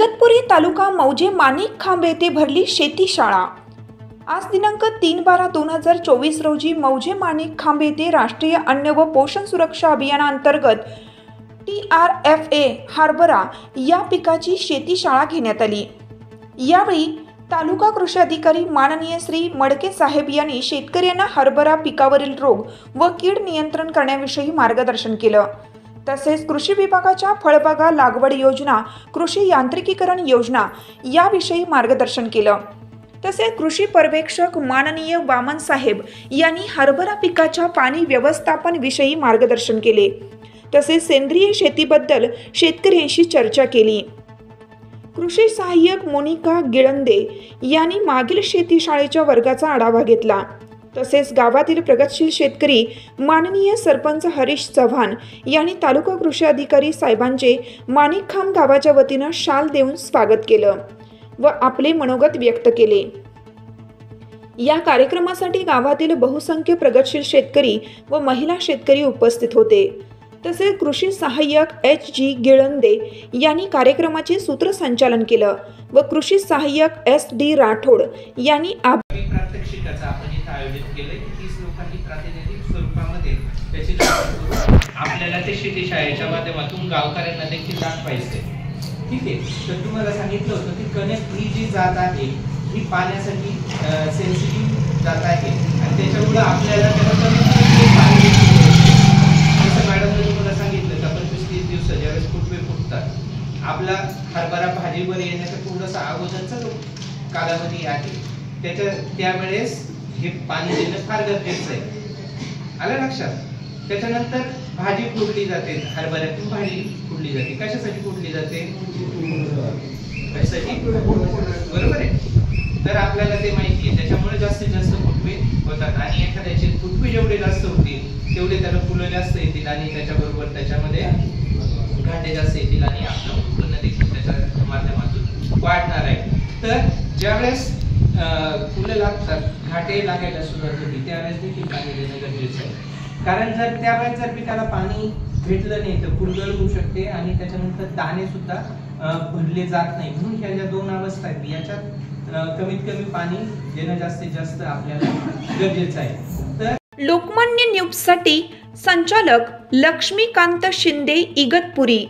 इगतपुरी तालुका मौजे माणिक खांब येथे भरली शेती शाळा। आज दिनांक 3/12/2024 रोजी मौजे माणिक खांब येथे राष्ट्रीय अन्न व पोषण सुरक्षा अभियानांतर्गत TRFA हरभरा या पिकाची शेती शाळा घेण्यात आली। यावेळी तालुका कृषी अधिकारी माननीय श्री मडके साहेब यांनी शेतकऱ्यांना हरभरा पिकावरील रोग व कीड नियंत्रण करण्याविषयी मार्गदर्शन केलं। तसेच कृषी विभागाच्या फळबागा लागवड योजना, कृषी यांत्रिकीकरण योजना याविषयी मार्गदर्शन केलं। तसेच कृषी पर्यवेक्षक माननीय वामन साहेब यांनी हरभरा पिकाच्या पाणी व्यवस्थापन विषयी मार्गदर्शन केले। तसेच सेंद्रिय शेतीबद्दल शेतकऱ्यांशी चर्चा केली। कृषी सहाय्यक मोनिका गिळंदे यांनी मागील शेती शाळेच्या वर्गाचा आढावा घेतला। तसेच गावातील प्रगतशील शेतकरी माननीय सरपंच हरीश चव्हाण यांनी तालुका कृषी अधिकारी साहेबांचे माणिक खांब गावाच्या वतीने शाल देऊन स्वागत केलं व आपले मनोगत व्यक्त केले। या कार्यक्रमासाठी गावातील बहुसंख्य प्रगतशील शेतकरी व महिला शेतकरी उपस्थित होते। तसेच कृषी सहाय्यक HG गिळंदे यांनी कार्यक्रमाचे सूत्रसंचालन केलं व कृषी सहाय्यक SD राठोड यांनी प्रात्यक्षिकाचं आपण इथे आयोजित केले। 30 लोकांनी प्रातिनिधिक स्वरूपामध्ये त्याची आपल्याला ते शेती शाळेच्या माध्यमातून गावकऱ्यांना देखील दाखवायचे। ठीक आहे, तर तुम्हाला सांगितलं होतं की कणक ही जी जात आहे ही पाण्यासाठी सेन्सिटिव्ह जात आहे आणि त्याच्यामुळे आपल्याला पाणी मॅडमने तुम्हाला सांगितलं का 25-30 दिवस ज्यावेळेस फुटवे फुटतात आपला हरभरा भाजीवर येण्याचा थोडासा अगोदरचा जो कालावधी आहे त्यावेळेस हे पाणी देणं फार गरजेचं आहे। आलं लक्षात? त्याच्यानंतर भाजी फुटली जाते, हरभऱ्यातून भाजी फुटली जाते। कशासाठी फुटली जाते? कशासाठी? बरोबर आहे। तर आपल्याला ते माहिती आहे, त्याच्यामुळे जास्तीत जास्त फुटवे होतात आणि एखाद्याचे फुटवे जेवढे जास्त होतील तेवढे त्याला फुलं जास्त येतील आणि त्याच्याबरोबर त्याच्यामध्ये घाटे जास्त येतील आणि आपलं उत्पन्न देखील त्याच्या माध्यमातून वाढणार आहे। तर ज्यावेळेस फुलं लागतात, घाटे लागायला सुरुवात होती, त्यावेळेस देखील पाणी देणं गरजेचं आहे। कारण जर त्यावेळेस जर पिकाला पाणी भेटलं नाही तर फुलगळ होऊ शकते आणि त्याच्यानंतर दाणे सुद्धा भरले जात नाही। म्हणून ह्या ज्या दोन अवस्था आहेत याच्यात कमीत कमी पाणी देणं जास्तीत जास्त आपल्याला गरजेचं आहे। तर लोकमान्य न्यूजसाठी संचालक लक्ष्मीकांत शिंदे, इगतपुरी।